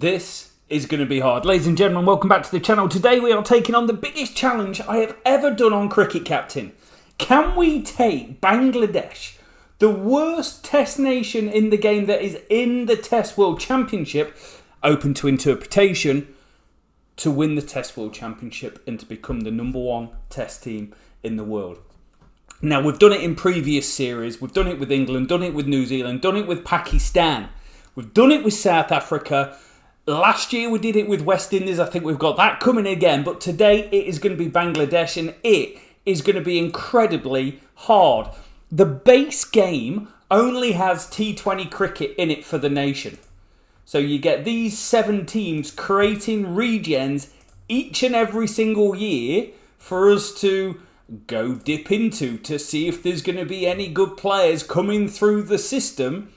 This is going to be hard. Ladies and gentlemen, welcome back to the channel. Today we are taking on the biggest challenge I have ever done on Cricket Captain. Can we take Bangladesh, the worst test nation in the game that is in the Test World Championship, open to interpretation, to win the Test World Championship and to become the #1 test team in the world? Now, we've done it in previous series. We've done it with England, done it with New Zealand, done it with Pakistan. We've done it with South Africa. Last year we did it with West Indies. I think we've got that coming again. But today it is going to be Bangladesh, and it is going to be incredibly hard. The base game only has T20 cricket in it for the nation. So you get these 7 teams creating regens each and every single year for us to go dip into to see if there's going to be any good players coming through the system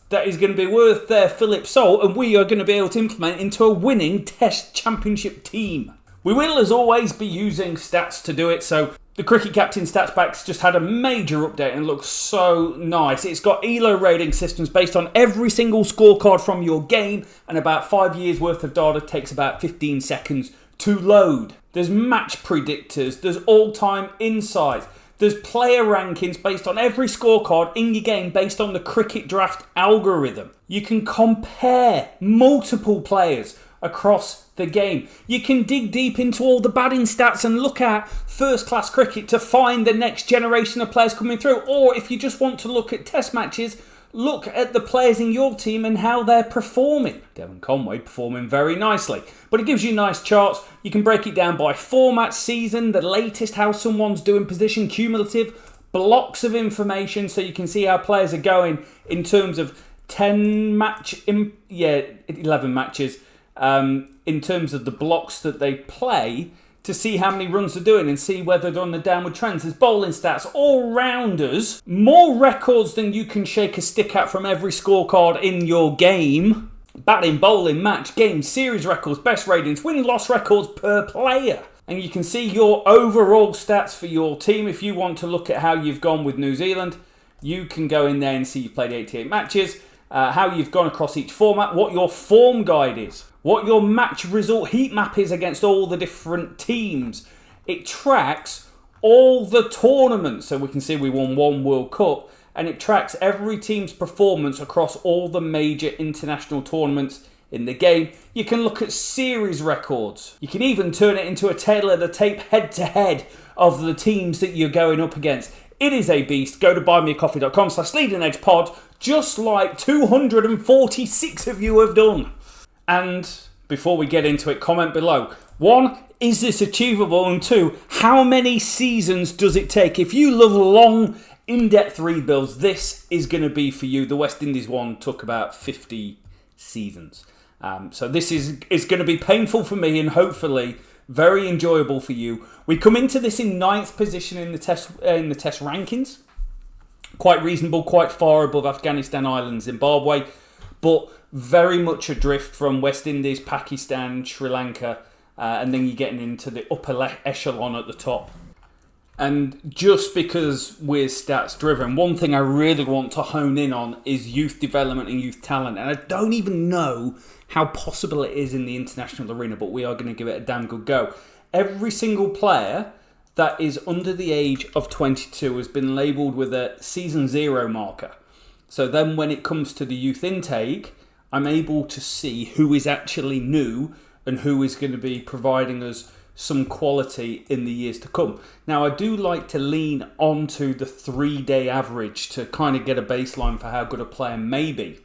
that is going to be worth their Philip salt, and we are going to be able to implement into a winning Test Championship team. We will, as always, be using stats to do it. So the Cricket Captain Stats Pack's just had a major update and looks so nice. It's got ELO rating systems based on every single scorecard from your game, and about 5 years worth of data takes about 15 seconds to load. There's match predictors, there's all-time insights, there's player rankings based on every scorecard in your game based on the Cricket Draft algorithm. You can compare multiple players across the game. You can dig deep into all the batting stats and look at first-class cricket to find the next generation of players coming through. Or if you just want to look at test matches, look at the players in your team and how they're performing. Devon Conway performing very nicely. But it gives you nice charts. You can break it down by format, season, the latest, how someone's doing, position, cumulative, blocks of information, so you can see how players are going in terms of 11 matches, in terms of the blocks that they play, to see how many runs they're doing and see whether they're on the downward trends. There's bowling stats, all-rounders, more records than you can shake a stick at from every scorecard in your game. Batting, bowling, match, game, series records, best ratings, win-loss records per player. And you can see your overall stats for your team. If you want to look at how you've gone with New Zealand, you can go in there and see you've played 88 matches, how you've gone across each format, what your form guide is, what your match result heat map is against all the different teams. It tracks all the tournaments, so we can see we won 1 World Cup, and it tracks every team's performance across all the major international tournaments in the game. You can look at series records. You can even turn it into a tail of the tape head-to-head of the teams that you're going up against. It is a beast. Go to buymeacoffee.com/leadingedgepod, just like 246 of you have done. And before we get into it, comment below. 1, is this achievable? And 2, how many seasons does it take? If you love long, in-depth rebuilds, this is going to be for you. The West Indies one took about 50 seasons. So this is going to be painful for me and hopefully very enjoyable for you. We come into this in 9th position in the test rankings. Quite reasonable, quite far above Afghanistan, Ireland, Zimbabwe, but very much adrift from West Indies, Pakistan, Sri Lanka, and then you're getting into the upper echelon at the top. And just because we're stats driven, one thing I really want to hone in on is youth development and youth talent. And I don't even know how possible it is in the international arena, but we are going to give it a damn good go. Every single player that is under the age of 22 has been labelled with a season 0 marker. So then when it comes to the youth intake, I'm able to see who is actually new and who is going to be providing us some quality in the years to come. Now, I do like to lean onto the 3-day average to kind of get a baseline for how good a player may be,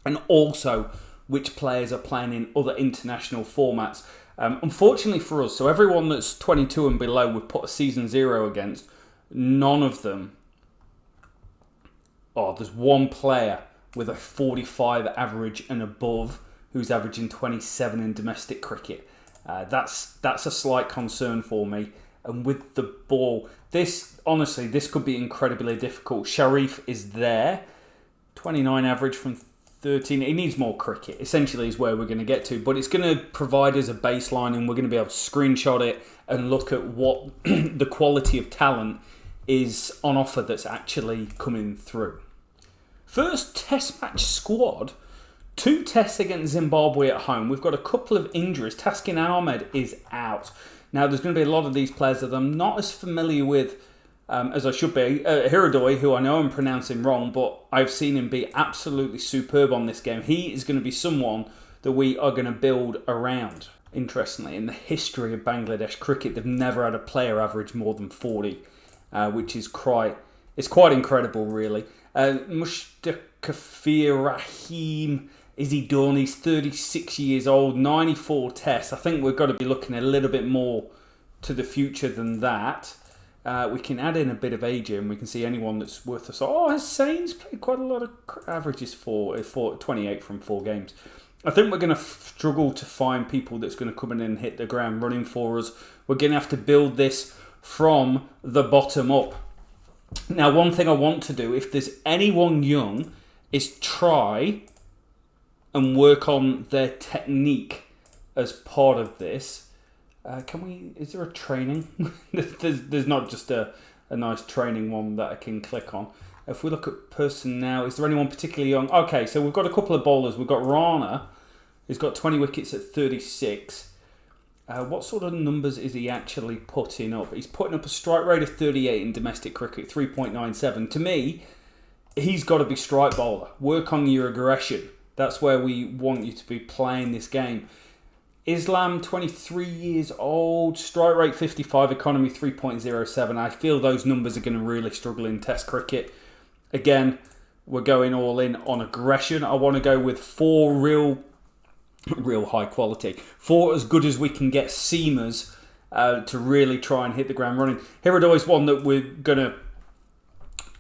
and also which players are playing in other international formats. Unfortunately for us, so everyone that's 22 and below, we've put a season 0 against. None of them. Oh, there's one player with a 45 average and above who's averaging 27 in domestic cricket. That's a slight concern for me. And with the ball, this could be incredibly difficult. Sharif is there, 29 average from 13. He needs more cricket, essentially, is where we're going to get to. But it's going to provide us a baseline, and we're going to be able to screenshot it and look at what the quality of talent is on offer that's actually coming through. First test match squad 2 tests against Zimbabwe at home. We've got a couple of injuries. Taskin Ahmed is out. Now, there's going to be a lot of these players that I'm not as familiar with as I should be. Hiradoi, who I know I'm pronouncing wrong, but I've seen him be absolutely superb on this game. He is going to be someone that we are going to build around. Interestingly, in the history of Bangladesh cricket, they've never had a player average more than 40, which is quite incredible, really. Mushtaqir Rahim Izzy he's 36 years old, 94 tests. I think we've got to be looking a little bit more to the future than that. We can add in a bit of age and we can see anyone that's worth us. Oh, Hussein's played quite a lot of averages for 28 from 4 games. I think we're going to struggle to find people that's going to come in and hit the ground running for us. We're going to have to build this from the bottom up. Now, one thing I want to do, if there's anyone young, is try and work on their technique as part of this. Is there a training? there's not just a nice training one that I can click on. If we look at personnel, is there anyone particularly young? Okay, so we've got a couple of bowlers. We've got Rana, who's got 20 wickets at 36. What sort of numbers is he actually putting up? He's putting up a strike rate of 38 in domestic cricket, 3.97. To me, he's got to be strike bowler. Work on your aggression. That's where we want you to be playing this game. Islam, 23 years old, strike rate 55, economy 3.07. I feel those numbers are going to really struggle in Test cricket. Again, we're going all in on aggression. I want to go with 4 real high quality. 4 as good as we can get seamers to really try and hit the ground running. Hiradoi is one that we're going to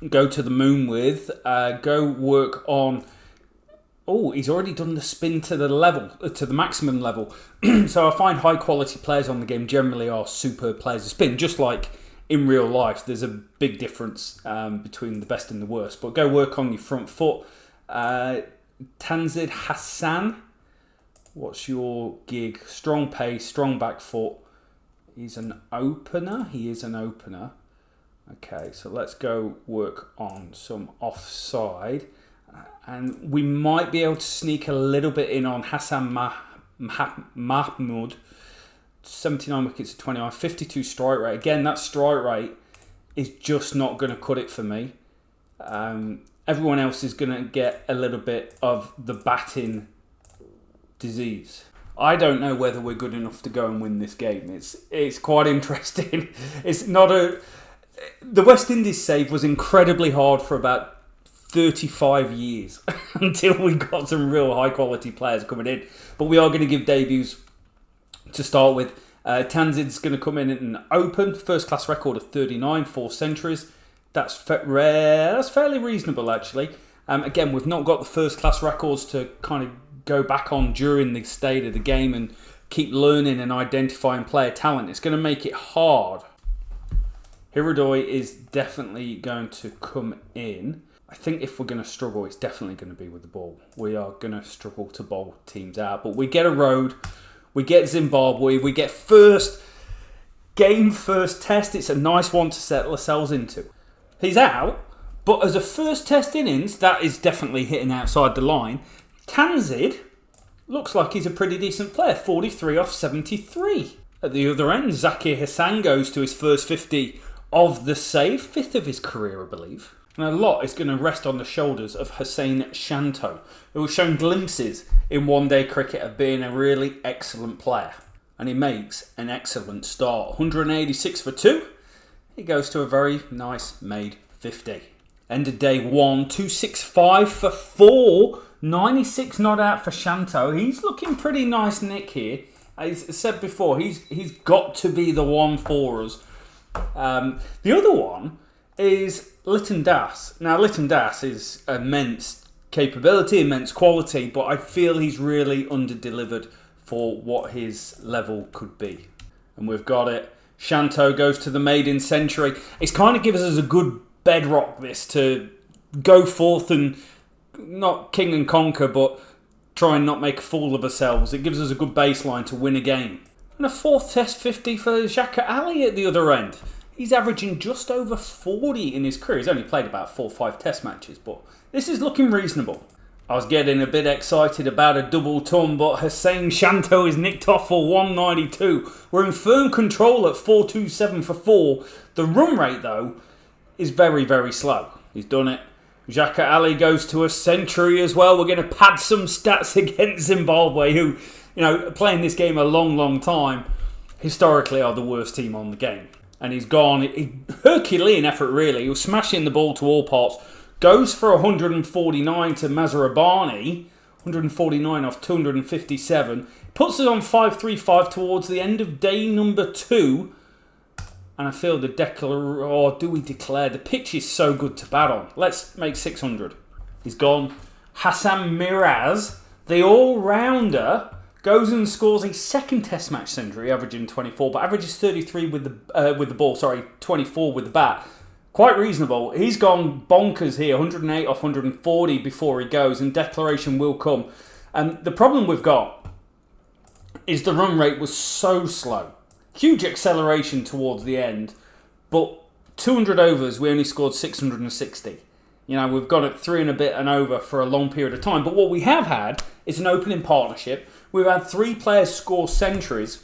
go to the moon with. Go work on... Oh, he's already done the spin to the maximum level. So I find high quality players on the game generally are superb players of spin, just like in real life. There's a big difference between the best and the worst. But go work on your front foot. Tanzid Hassan, what's your gig? Strong pace, strong back foot. He's an opener. He is an opener. Okay, so let's go work on some offside. And we might be able to sneak a little bit in on Hassan Mahmoud. 79 wickets at 29, 52 strike rate. Again, that strike rate is just not going to cut it for me. Everyone else is going to get a little bit of the batting disease. I don't know whether we're good enough to go and win this game. It's quite interesting. The West Indies save was incredibly hard for about 35 years until we got some real high quality players coming in. But we are going to give debuts to start with. Tanzid's going to come in and open. First class record of 39, 4 centuries. That's fairly reasonable actually. Again, we've not got the first class records to kind of go back on during the state of the game and keep learning and identifying player talent. It's going to make it hard. Hiradoi is definitely going to come in. I think if we're going to struggle, it's definitely going to be with the ball. We are going to struggle to bowl teams out. But we get a road, we get Zimbabwe, we get first test. It's a nice one to settle ourselves into. He's out, but as a first test innings, that is definitely hitting outside the line. Tanzid looks like he's a pretty decent player, 43 off 73. At the other end, Zakir Hassan goes to his first 50 of the save, 5th of his career, I believe. And a lot is going to rest on the shoulders of Hussein Shanto, who has shown glimpses in one-day cricket of being a really excellent player. And he makes an excellent start. 186 for 2. He goes to a very nice made 50. End of day 1, 265 for 4. 96 not out for Shanto. He's looking pretty nice nick here. As I said before, he's got to be the one for us. The other one is Liton Das. Now, Liton Das is immense capability, immense quality, but I feel he's really under-delivered for what his level could be. And we've got it. Shanto goes to the maiden century. It's kind of gives us a good bedrock, this, to go forth and not king and conquer, but try and not make a fool of ourselves. It gives us a good baseline to win a game. And a 4th test 50 for Xhaka Ali at the other end. He's averaging just over 40 in his career. He's only played about 4 or 5 test matches, but this is looking reasonable. I was getting a bit excited about a double ton, but Hussein Shanto is nicked off for 192. We're in firm control at 427 for 4. The run rate, though, is very, very slow. He's done it. Xhaka Ali goes to a century as well. We're going to pad some stats against Zimbabwe, who, playing this game a long, long time, historically are the worst team on the game. And he's gone. Herculean effort, really. He was smashing the ball to all parts. Goes for 149 to Mazarabani. 149 off 257. Puts us on 5-3-5 towards the end of day number 2. And I feel do we declare? The pitch is so good to bat on. Let's make 600. He's gone. Hassan Miraz, the all-rounder, goes and scores a second Test match century, averaging 24, but averages 33 with the ball. 24 with the bat. Quite reasonable. He's gone bonkers here. 108 off 140 before he goes, and declaration will come. And the problem we've got is the run rate was so slow. Huge acceleration towards the end, but 200 overs, we only scored 660. We've got it 3 and a bit and over for a long period of time. But what we have had is an opening partnership. We've had 3 players score centuries.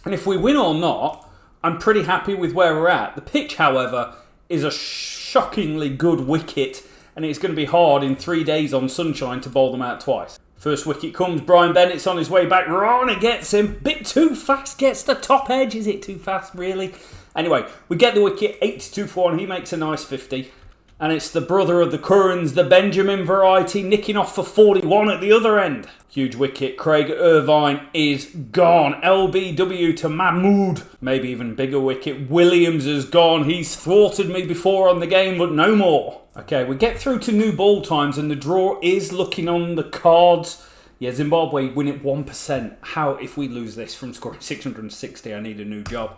And if we win or not, I'm pretty happy with where we're at. The pitch, however, is a shockingly good wicket, and it's going to be hard in 3 days on sunshine to bowl them out twice. First wicket comes, Brian Bennett's on his way back. Rana gets him. Bit too fast, gets the top edge. Is it too fast, really? Anyway, we get the wicket, 82 for 1. He makes a nice 50. And it's the brother of the Currans, the Benjamin variety, nicking off for 41 at the other end. Huge wicket. Craig Irvine is gone. LBW to Mahmood. Maybe even bigger wicket. Williams is gone. He's thwarted me before on the game, but no more. Okay, we get through to new ball times, and the draw is looking on the cards. Yeah, Zimbabwe win it 1%. How, if we lose this from scoring 660, I need a new job.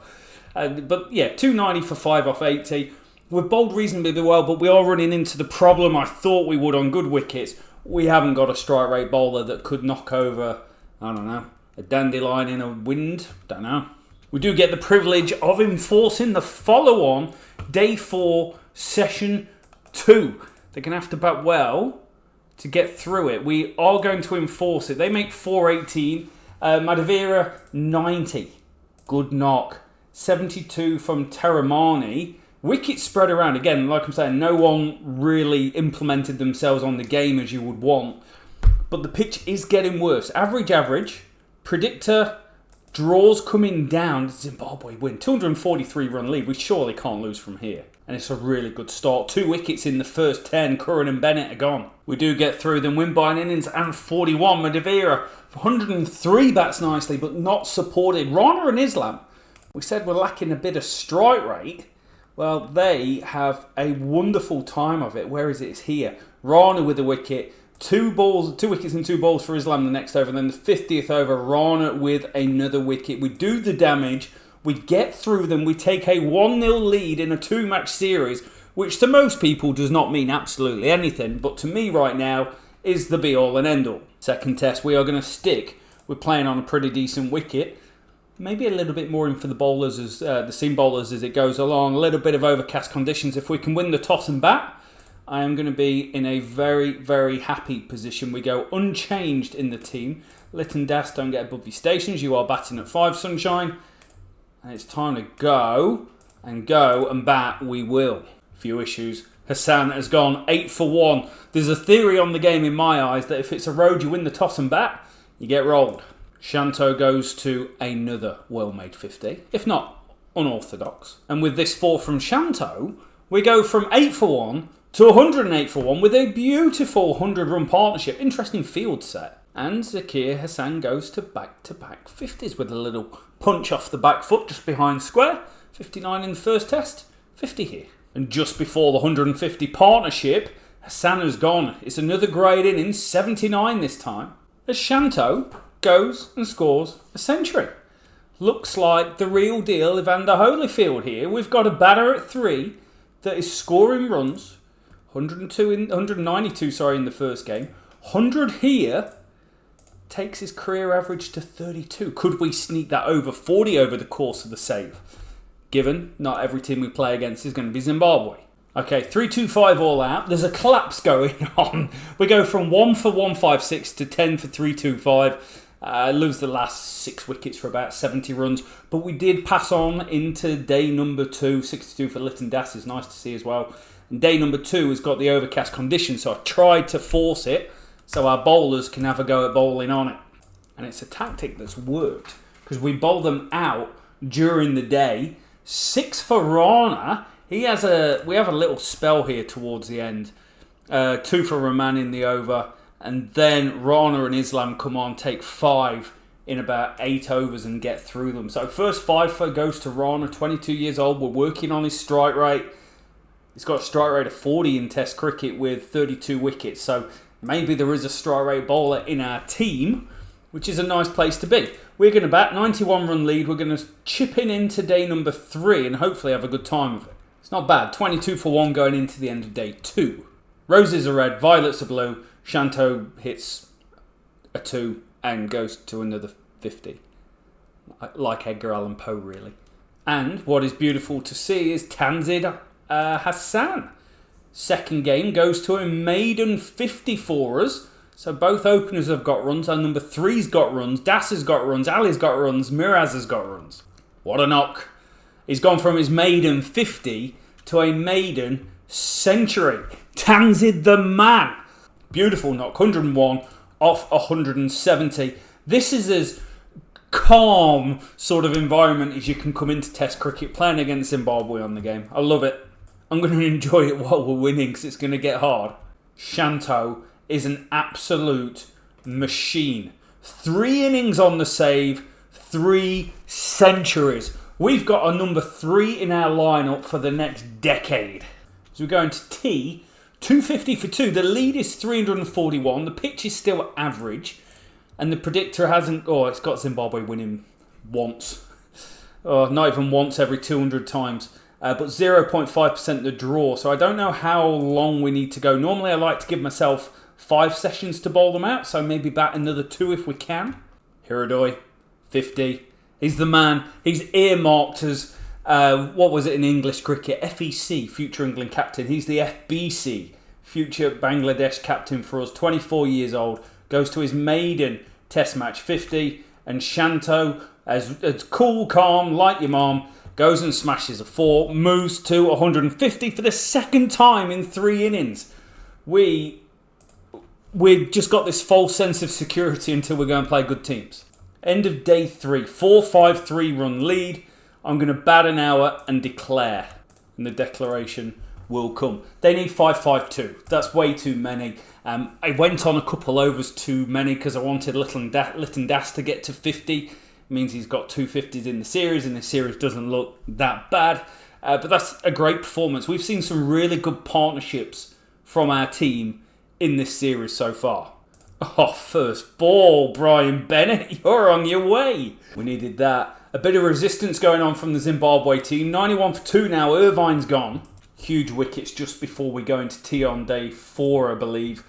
But yeah, 290 for 5 off 80. We've bowled reasonably well, but we are running into the problem I thought we would on good wickets. We haven't got a strike rate bowler that could knock over, a dandelion in a wind. Don't know. We do get the privilege of enforcing the follow-on day 4, session 2. They're going to have to bat well to get through it. We are going to enforce it. They make 418. Madavira, 90. Good knock. 72 from Teramani. Wickets spread around. Again, like I'm saying, no one really implemented themselves on the game as you would want. But the pitch is getting worse. Average. Predictor, draws coming down. Zimbabwe win. 243 run lead. We surely can't lose from here. And it's a really good start. 2 wickets in the first 10. Curran and Bennett are gone. We do get through them. Win by an innings and 41. Madavira, 103 bats nicely, but not supported. Rana and Islam, we said we're lacking a bit of strike rate. Well, they have a wonderful time of it. Where is it? It's here. Rana with the wicket. 2 wickets and 2 balls for Islam the next over. And then the 50th over, Rana with another wicket. We do the damage. We get through them. We take a 1-0 lead in a 2-match series, which to most people does not mean absolutely anything. But to me right now is the be-all and end-all. Second test, we are going to stick. We're playing on a pretty decent wicket. Maybe a little bit more in for the bowlers, as the seam bowlers as it goes along. A little bit of overcast conditions. If we can win the toss and bat, I am going to be in a very, very happy position. We go unchanged in the team. Lytton Das, don't get above your stations. You are batting at 5, Sunshine. And it's time to go and bat we will. Few issues. Hassan has gone 8 for 1. There's a theory on the game in my eyes that if it's a road you win the toss and bat, you get rolled. Shanto goes to another well-made 50, if not unorthodox. And with this 4 from Shanto, we go from 8 for 1 to 108 for 1 with a beautiful 100-run partnership. Interesting field set. And Zakir Hassan goes to back-to-back 50s with a little punch off the back foot just behind square. 59 in the first test, 50 here. And just before the 150 partnership, Hassan has gone. It's another great innings, 79 this time. As Shanto goes and scores a century. Looks like the real deal Evander Holyfield here. We've got a batter at 3 that is scoring runs. 192 in the first game. 100 here. Takes his career average to 32. Could we sneak that over 40 over the course of the save? Given not every team we play against is going to be Zimbabwe. Okay, 3-2-5 all out. There's a collapse going on. We go from 1 for 156 to 10 for 3-2-5. Lose the last 6 wickets for about 70 runs. But we did pass on into day number 2. 62 for Lytton Das is nice to see as well. And day number 2 has got the overcast conditions, so I tried to force it so our bowlers can have a go at bowling on it. And it's a tactic that's worked because we bowl them out during the day. 6 for Rana. We have a little spell here towards the end. 2 for Rahman in the over. And then Rana and Islam come on, take 5 in about 8 overs and get through them. So first 5 for goes to Rana, 22 years old. We're working on his strike rate. He's got a strike rate of 40 in Test cricket with 32 wickets. So maybe there is a strike rate bowler in our team, which is a nice place to be. We're going to bat 91 run lead. We're going to chip in into day number 3 and hopefully have a good time with it. It's not bad. 22 for 1 going into the end of day 2. Roses are red, violets are blue. Shanto hits a 2 and goes to another 50. Like Edgar Allan Poe, really. And what is beautiful to see is Tanzid Hassan. Second game goes to a maiden 50 for us. So both openers have got runs. Our number 3's got runs. Das has got runs. Ali's got runs. Miraz has got runs. What a knock. He's gone from his maiden 50 to a maiden century. Tanzid the man. Beautiful knock. 101 off 170. This is as calm sort of environment as you can come into Test cricket playing against Zimbabwe on the game. I love it. I'm going to enjoy it while we're winning because it's going to get hard. Shanto is an absolute machine. 3 innings on the save, 3 centuries. We've got a number 3 in our lineup for the next decade. So we're going to tea, 250 for 2. The lead is 341. The pitch is still average. And the predictor hasn't... Oh, it's got Zimbabwe winning once. Oh, not even once every 200 times. But 0.5% the draw. So I don't know how long we need to go. Normally I like to give myself 5 sessions to bowl them out. So maybe bat another 2 if we can. Hiradoi, 50. He's the man. He's earmarked as, what was it in English cricket? FEC, future England captain. He's the FBC, future Bangladesh captain for us. 24 years old. Goes to his maiden Test match, 50. And Shanto, as cool, calm, like your mom, goes and smashes a 4. Moves to 150 for the second time in 3 innings. We've just got this false sense of security until we go and play good teams. End of day 3, 4-5-3 run lead. I'm going to bat an hour and declare. And the declaration will come. They need 5-5-2. That's way too many. I went on a couple overs too many because I wanted Lytton Das to get to 50. It means he's got 250s in the series and the series doesn't look that bad. But that's a great performance. We've seen some really good partnerships from our team in this series so far. Oh, first ball, Brian Bennett. You're on your way. We needed that. A bit of resistance going on from the Zimbabwe team. 91 for 2 now. Irvine's gone. Huge wickets just before we go into tea on day 4, I believe.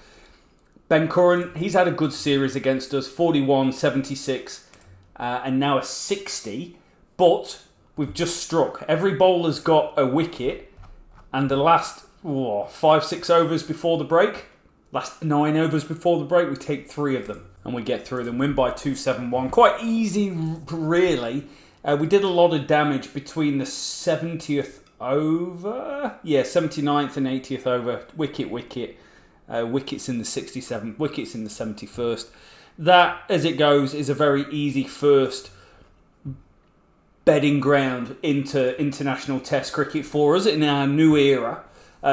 Ben Curran, he's had a good series against us. 41, 76, and now a 60. But we've just struck. Every bowler's got a wicket. And the last 5-6 overs before the break, last 9 overs before the break, we take 3 of them. And we get through them. Win by 2-7-1. Quite easy, really. We did a lot of damage between the 70th over. Yeah, 79th and 80th over. Wicket. Wickets in the 67th. Wickets in the 71st. That, as it goes, is a very easy first bedding ground into international Test cricket for us in our new era.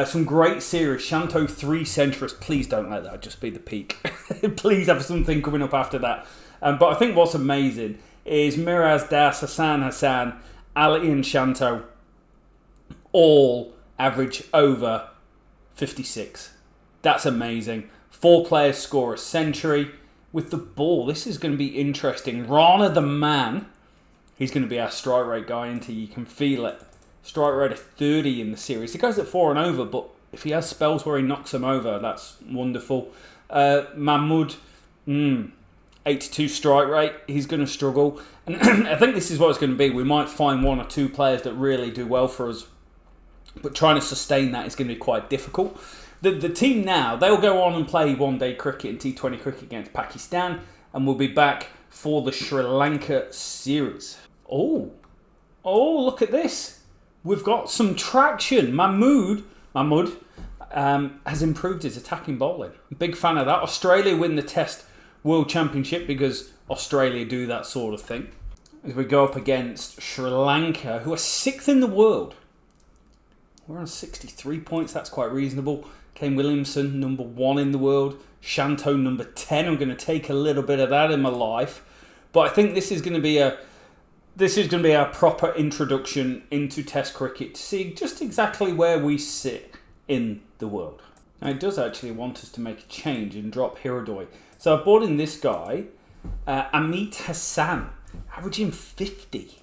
Some great series. Shanto 3 centuries. Please don't let that just be the peak. Please have something coming up after that. But I think what's amazing is Miraz, Das, Hassan, Ali and Shanto all average over 56. That's amazing. 4 players score a century. With the ball, this is going to be interesting. Rana the man. He's going to be our strike rate guy, isn't he? You can feel it. Strike rate of 30 in the series. He goes at 4 and over, but if he has spells where he knocks them over, that's wonderful. Mahmood, 82 strike rate. He's going to struggle. And I think this is what it's going to be. We might find 1 or 2 players that really do well for us but trying to sustain that is going to be quite difficult. The team now, they'll go on and play one-day cricket and T20 cricket against Pakistan, and we'll be back for the Sri Lanka series. Oh, look at this. We've got some traction. Mahmood has improved his attacking bowling. Big fan of that. Australia win the Test World Championship because Australia do that sort of thing. As we go up against Sri Lanka, who are 6th in the world. We're on 63 points. That's quite reasonable. Kane Williamson, number 1 in the world. Shanto, number 10. I'm going to take a little bit of that in my life. But I think this is going to be a proper introduction into Test cricket to see just exactly where we sit in the world. Now, it does actually want us to make a change and drop Hirodoi. So I brought in this guy, Amit Hassan, averaging 50.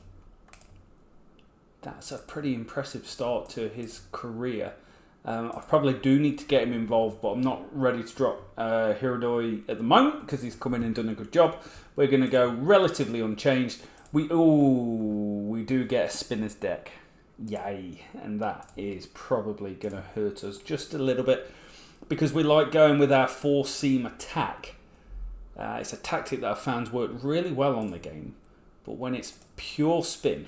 That's a pretty impressive start to his career. I probably do need to get him involved, but I'm not ready to drop Hirodoi at the moment because he's come in and done a good job. We're going to go relatively unchanged. We do get a spinner's deck. Yay. And that is probably going to hurt us just a little bit because we like going with our 4-seam attack. It's a tactic that I've found worked really well on the game. But when it's pure spin,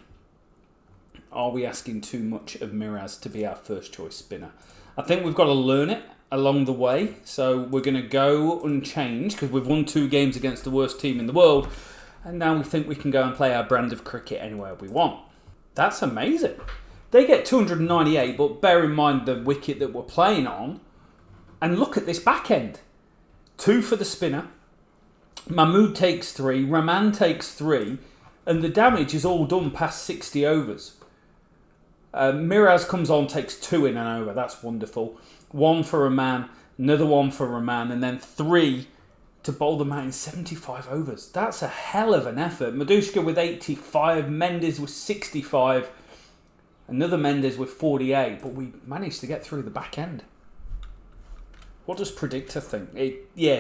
are we asking too much of Miraz to be our first choice spinner? I think we've got to learn it along the way. So we're going to go unchanged because we've won 2 games against the worst team in the world. And now we think we can go and play our brand of cricket anywhere we want. That's amazing. They get 298, but bear in mind the wicket that we're playing on. And look at this back end. 2 for the spinner. Mahmood takes 3. Rahman takes 3. And the damage is all done past 60 overs. Miraz comes on, takes 2 in an over. That's wonderful. 1 for Rahman, another 1 for Rahman, and then 3 to bowl them out in 75 overs. That's a hell of an effort. Madushka with 85, Mendes with 65, another Mendes with 48, but we managed to get through the back end. What does Predictor think?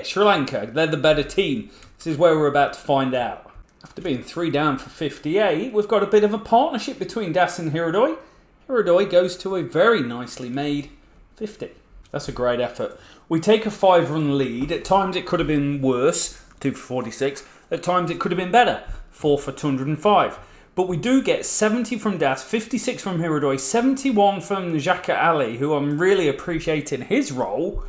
Sri Lanka, they're the better team. This is where we're about to find out. After being 3 down for 58, we've got a bit of a partnership between Das and Hirodoi. Hirodoi goes to a very nicely made 50. That's a great effort. We take a 5-run lead. At times it could have been worse, 2 for 46. At times it could have been better, 4 for 205. But we do get 70 from Das, 56 from Hirodoi, 71 from Jaka Ali, who I'm really appreciating his role.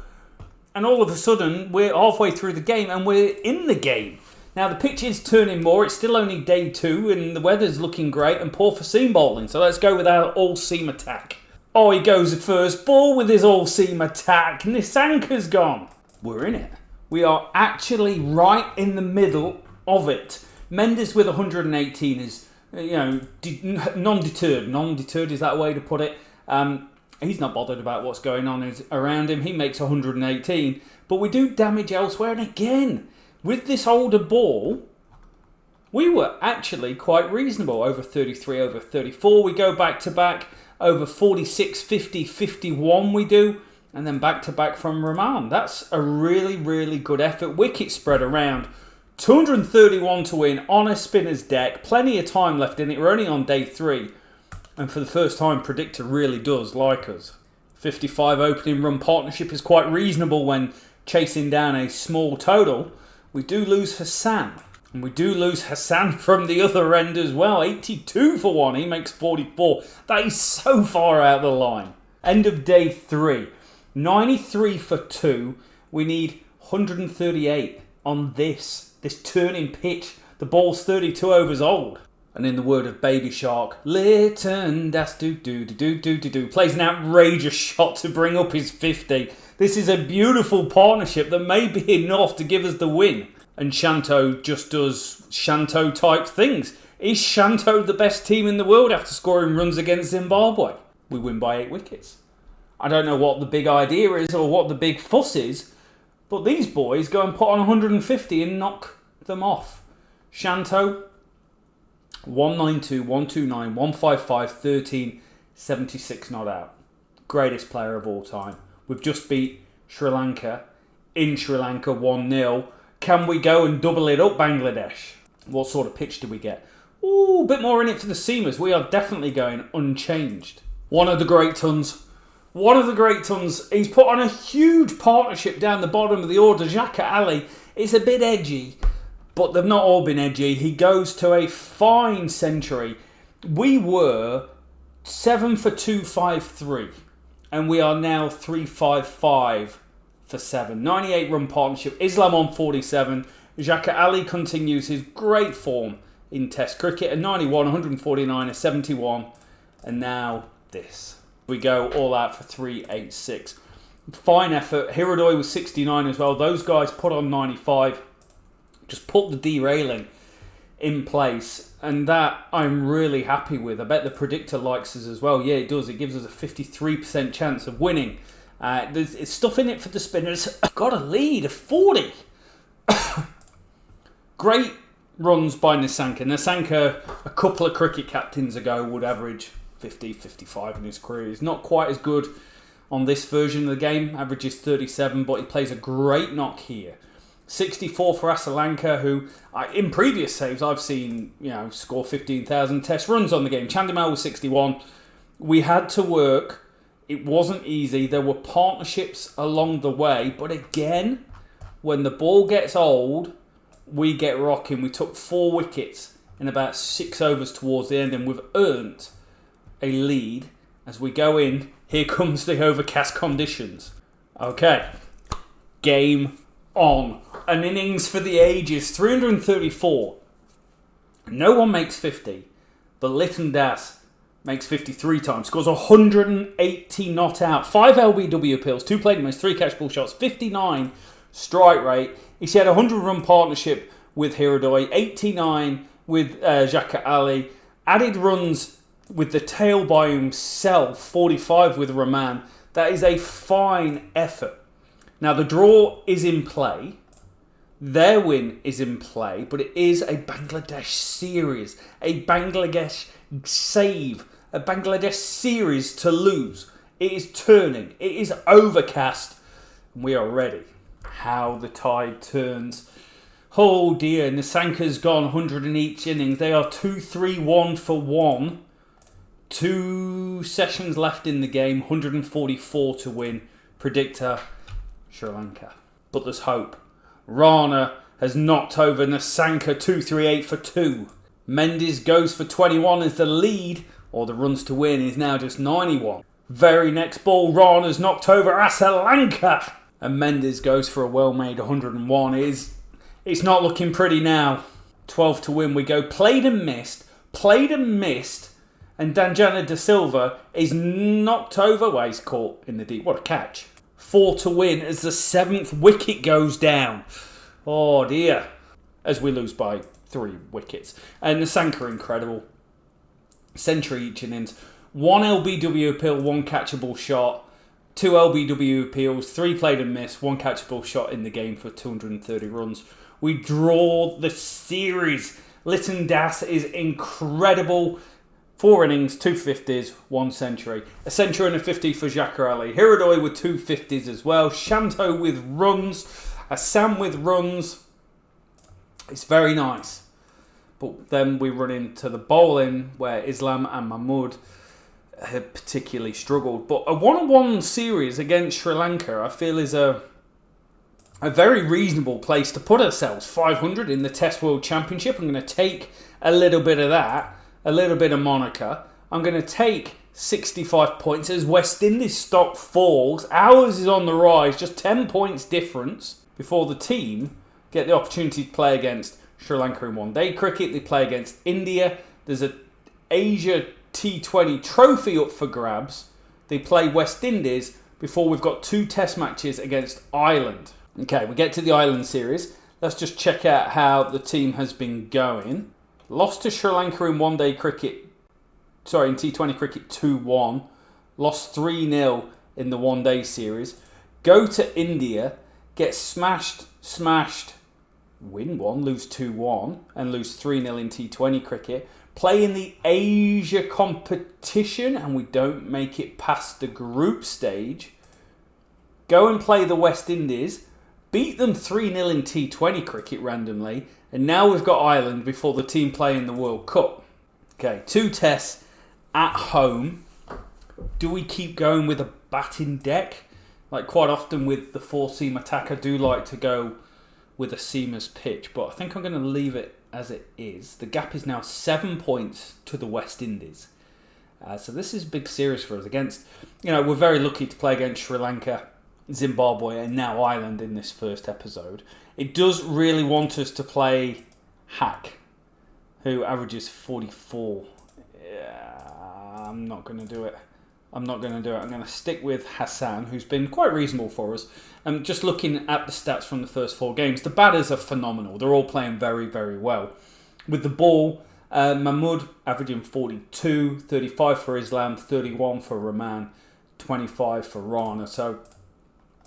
And all of a sudden, we're halfway through the game and we're in the game. Now, the pitch is turning more. It's still only day 2 and the weather's looking great and poor for seam bowling. So let's go with our all-seam attack. Oh, he goes first ball with his all-seam attack. Nisanka's gone. We're in it. We are actually right in the middle of it. Mendes with 118 is, non-deterred. Non-deterred is that way to put it. He's not bothered about what's going on around him. He makes 118. But we do damage elsewhere. And again, with this older ball, we were actually quite reasonable. Over 33, over 34. We go back to back. Over 46, 50, 51 we do. And then back to back from Rahman. That's a really, really good effort. Wicket spread around. 231 to win on a spinner's deck. Plenty of time left in it. We're only on day 3. And for the first time, Predictor really does like us. 55 opening run partnership is quite reasonable when chasing down a small total. We do lose Hassan. And we do lose Hassan from the other end as well. 82 for 1. He makes 44. That is so far out the line. End of day 3. 93 for 2. We need 138 on this turning pitch. The ball's 32 overs old. And in the word of Baby Shark, Litton das do do do do do do plays an outrageous shot to bring up his 50. This is a beautiful partnership that may be enough to give us the win. And Shanto just does Shanto type things. Is Shanto the best team in the world after scoring runs against Zimbabwe? We win by 8 wickets. I don't know what the big idea is or what the big fuss is, but these boys go and put on 150 and knock them off. Shanto, 192, 129, 155, 13, 76 not out. Greatest player of all time. We've just beat Sri Lanka in Sri Lanka 1-0. Can we go and double it up, Bangladesh? What sort of pitch do we get? Ooh, a bit more in it for the seamers. We are definitely going unchanged. One of the great tons. One of the great tons. He's put on a huge partnership down the bottom of the order. Xhaka Ali is a bit edgy, but they've not all been edgy. He goes to a fine century. We were 7 for 253, and we are now 355 for 7. 98 run partnership. Islam on 47. Xhaka Ali continues his great form in Test cricket. A 91, 149, a 71, and now this. We go all out for 386. Fine effort. Hirodoi was 69 as well. Those guys put on 95. Just put the derailing in place. And that I'm really happy with. I bet the predictor likes us as well. Yeah, it does. It gives us a 53% chance of winning. There's stuff in it for the spinners. I've got a lead of 40. Great runs by Nissanka. Nissanka, a couple of cricket captains ago, would average 50, 55 in his career. He's not quite as good on this version of the game. Averages 37, but he plays a great knock here. 64 for Lanka, who in previous saves I've seen, score 15,000 test runs on the game. Chandimal was 61. We had to work. It wasn't easy. There were partnerships along the way, but again, when the ball gets old, we get rocking. We took 4 wickets in about 6 overs towards the end, and we've earned a lead as we go in. Here comes the overcast conditions. Okay, game on. An innings for the ages. 334. No one makes 50, but Lytton Das makes 53 times. Scores 180 not out. 5 LBW appeals, 2 plate miss, 3 catch ball shots, 59 strike rate. He had a 100-run partnership with Hirodoi, 89 with Xhaka Ali. Added runs with the tail by himself, 45 with Rahman. That is a fine effort. Now, the draw is in play. Their win is in play, but it is a Bangladesh series. A Bangladesh save. A Bangladesh series to lose. It is turning. It is overcast. We are ready. How the tide turns. Oh dear, Nissanka's gone 100 in each innings. They are 2-3-1 for 1. 2 sessions left in the game, 144 to win. Predictor, Sri Lanka. But there's hope. Rana has knocked over Nissanka 238 for 2. Mendes goes for 21 as the lead, or the runs to win, is now just 91. Very next ball, Rana's knocked over Lanka. And Mendes goes for a well-made 101. It's not looking pretty now. 12 to win we go. Played and missed. And Danjana De Silva is knocked over. Well, he's caught in the deep. What a catch. 4 to win as the 7th wicket goes down. Oh dear. As we lose by 3 wickets. And Nissanka incredible. Century each innings. 1 LBW appeal, 1 catchable shot. 2 LBW appeals, 3 played and missed, 1 catchable shot in the game for 230 runs. We draw the series. Lytton Das is incredible. 4 innings, 2 50s, 1 century. A century and a 50 for Xhaka Ali. Hirodoi with 2 50s as well. Shanto with runs. Assam with runs. It's very nice. But then we run into the bowling where Islam and Mahmood have particularly struggled. But a 1-on-1 series against Sri Lanka, I feel, is a very reasonable place to put ourselves. 500 in the Test World Championship. I'm going to take a little bit of that. A little bit of Monaco. I'm going to take 65 points as West Indies stock falls. Ours is on the rise, just 10 points difference before the team get the opportunity to play against Sri Lanka in one-day cricket. They play against India. There's an Asia T20 trophy up for grabs. They play West Indies before we've got 2 test matches against Ireland. Okay, we get to the Ireland series. Let's just check out how the team has been going. Lost to Sri Lanka in one-day cricket. In T20 cricket 2-1. Lost 3-0 in the one-day series. Go to India. Get smashed, win 1, lose 2-1, and lose 3-0 in T20 cricket. Play in the Asia competition, and we don't make it past the group stage. Go and play the West Indies. Beat them 3-0 in T20 cricket randomly. And now we've got Ireland before the team play in the World Cup. Okay, 2 tests at home. do we keep going with a batting deck? Like quite often with the 4-seam attack, I do like to go with a seamer's pitch, but I think I'm going to leave it as it is. The gap is now 7 points to the West Indies. So this is a big series for us against, we're very lucky to play against Sri Lanka, Zimbabwe and now Ireland in this first episode. It does really want us to play Hack, who averages 44. Yeah, I'm not going to do it. I'm going to stick with Hassan, who's been quite reasonable for us. Just looking at the stats from the first 4 games, the batters are phenomenal. They're all playing very, very well. With the ball, Mahmood averaging 42, 35 for Islam, 31 for Rahman, 25 for Rana. So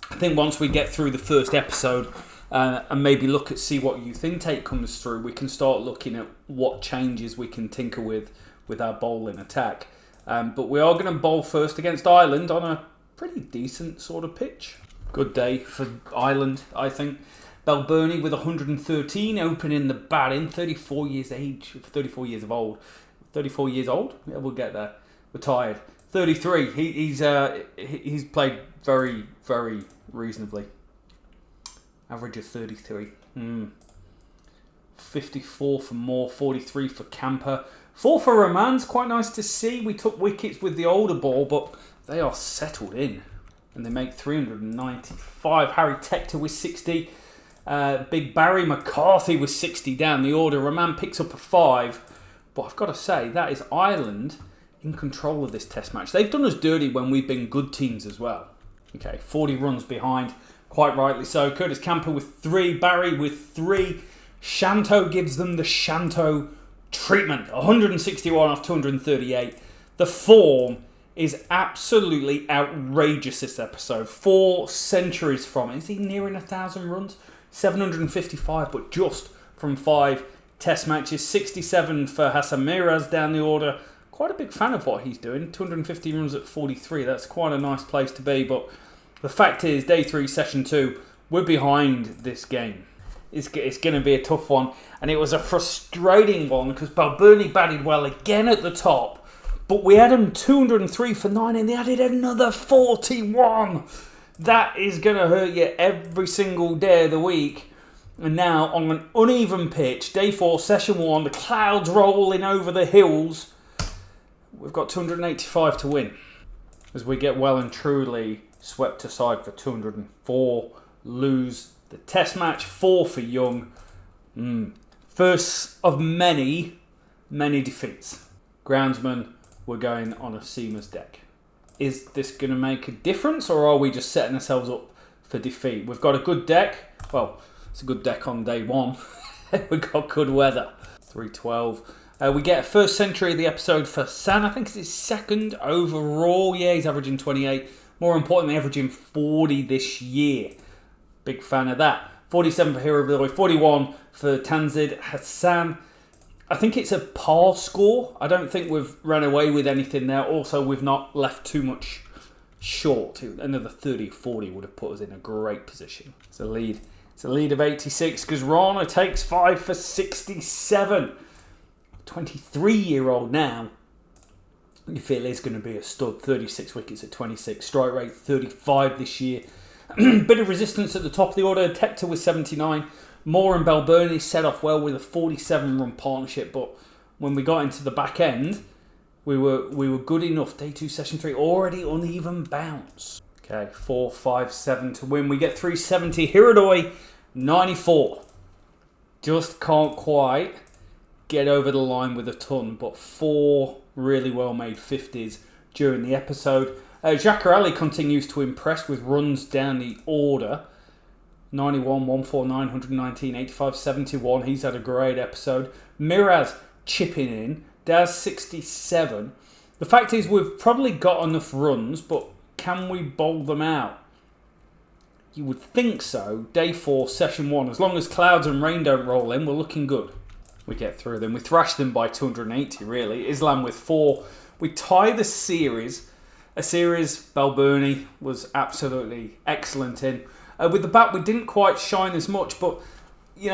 I think once we get through the first episode and maybe see what youth intake comes through, we can start looking at what changes we can tinker with our bowling attack. But we are going to bowl first against Ireland on a pretty decent sort of pitch. Good day for Ireland, I think. Balbirnie with 113, opening the batting, 34 years old. 34 years old? Yeah, we'll get there. Retired. 33. He's played very, very reasonably. Average of 33. 54 for Moore, 43 for Camper. 4 for Rahman's quite nice to see. We took wickets with the older ball, but they are settled in. And they make 395. Harry Tector with 60. Big Barry McCarthy with 60 down the order. Rahman picks up a 5. But I've got to say, that is Ireland in control of this test match. They've done us dirty when we've been good teams as well. Okay, 40 runs behind. Quite rightly so. Curtis Camper with 3. Barry with 3. Shanto gives them the Shanto treatment. 161 off 238. The form is absolutely outrageous this episode. 4 centuries from it. Is he nearing 1,000 runs? 755, but just from 5 test matches. 67 for Hassan Miraz down the order. Quite a big fan of what he's doing. 250 runs at 43. That's quite a nice place to be. But the fact is, day 3, session 2, we're behind this game. It's going to be a tough one. And it was a frustrating one because Balbirnie batted well again at the top. But we had him 203 for 9 and they added another 41. That is going to hurt you every single day of the week. And now on an uneven pitch, day 4, session 1, the clouds rolling over the hills. We've got 285 to win. As we get well and truly swept aside for 204. Lose the test match, 4 for Young. First of many defeats. Groundsman, we're going on a seamer's deck. Is this going to make a difference or are we just setting ourselves up for defeat? We've got a good deck. Well, it's a good deck on day 1. We've got good weather. 312. We get a first century of the episode for San. I think it's his 2nd overall. Yeah, he's averaging 28. More importantly, averaging 40 this year. Big fan of that. 47 for Hero Boy. 41 for Tanzid Hassan. I think it's a par score. I don't think we've run away with anything there. Also, we've not left too much short. Another 30-40 would have put us in a great position. It's a lead. It's a lead of 86 because Rana takes 5 for 67. 23-year-old now. You feel is going to be a stud. 36 wickets at 26. Strike rate 35 this year. Bit of resistance at the top of the order. Tector with 79. Moore and Balbirnie set off well with a 47-run partnership, but when we got into the back end, we were good enough. Day 2, session 3, already uneven bounce. Okay, 4, 5, 7 to win. We get 370. Hiradoi, 94. Just can't quite get over the line with a ton, but 4 really well-made 50s during the episode. Jacques Ali continues to impress with runs down the order. 91, 149, 119, 85, 71. He's had a great episode. Miraz chipping in. Daz 67. The fact is we've probably got enough runs, but can we bowl them out? You would think so. Day 4, session 1. As long as clouds and rain don't roll in, we're looking good. We get through them. We thrash them by 280, really. Islam with 4. We tie the series. A series Balbirnie was absolutely excellent in. With the bat, we didn't quite shine as much, but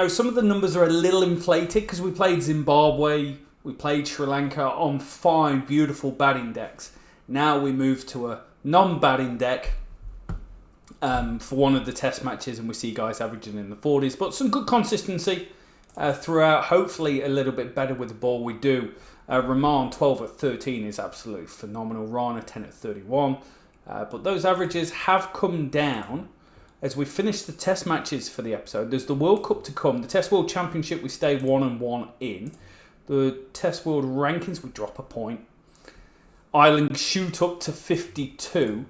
some of the numbers are a little inflated because we played Zimbabwe, we played Sri Lanka on 5 beautiful batting decks. Now we move to a non-batting deck for one of the test matches, and we see guys averaging in the 40s, but some good consistency throughout. Hopefully a little bit better with the ball. We do. Rahman 12 at 13 is absolutely phenomenal. Rana 10 at 31. But those averages have come down as we finish the test matches for the episode. There's the World Cup to come. The Test World Championship we stay 1-1 in. The Test World Rankings we drop a point. Ireland shoot up to 52.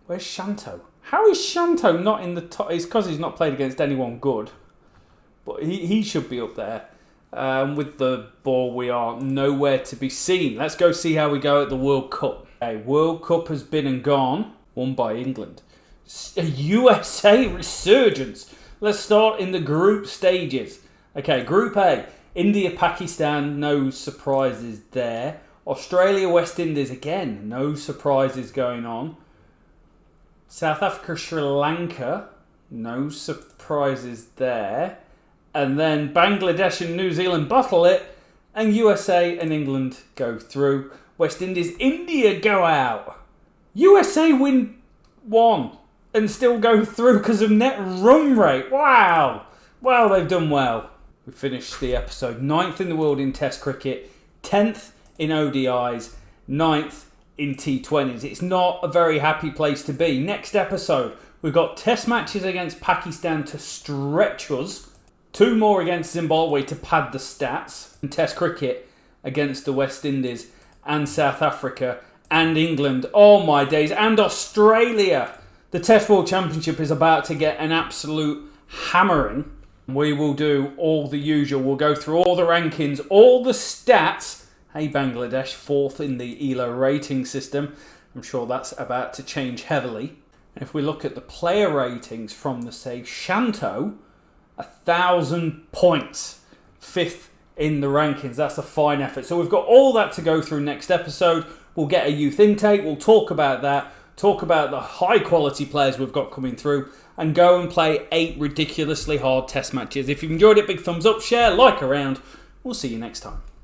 Where's Shanto? How is Shanto not in the top? It's because he's not played against anyone good. But he should be up there. With the ball, we are nowhere to be seen. Let's go see how we go at the World Cup. Okay, World Cup has been and gone. Won by England. A USA resurgence. Let's start in the group stages. Okay, Group A. India, Pakistan. No surprises there. Australia, West Indies. Again, no surprises going on. South Africa, Sri Lanka. No surprises there. And then Bangladesh and New Zealand bottle it. And USA and England go through. West Indies, India go out. USA win 1 and still go through because of net run rate. Wow. Wow, they've done well. We finished the episode 9th in the world in Test cricket, 10th in ODIs, 9th in T20s. It's not a very happy place to be. Next episode, we've got Test matches against Pakistan to stretch us. 2 more against Zimbabwe to pad the stats. And Test cricket against the West Indies and South Africa and England. Oh my days. And Australia. The Test World Championship is about to get an absolute hammering. We will do all the usual. We'll go through all the rankings, all the stats. Hey, Bangladesh, 4th in the ELO rating system. I'm sure that's about to change heavily. And if we look at the player ratings from the save, Shanto, 1,000 points. 5th in the rankings. That's a fine effort. So we've got all that to go through next episode. We'll get a youth intake. We'll talk about that. Talk about the high quality players we've got coming through. And go and play 8 ridiculously hard test matches. If you've enjoyed it, big thumbs up, share, like around. We'll see you next time.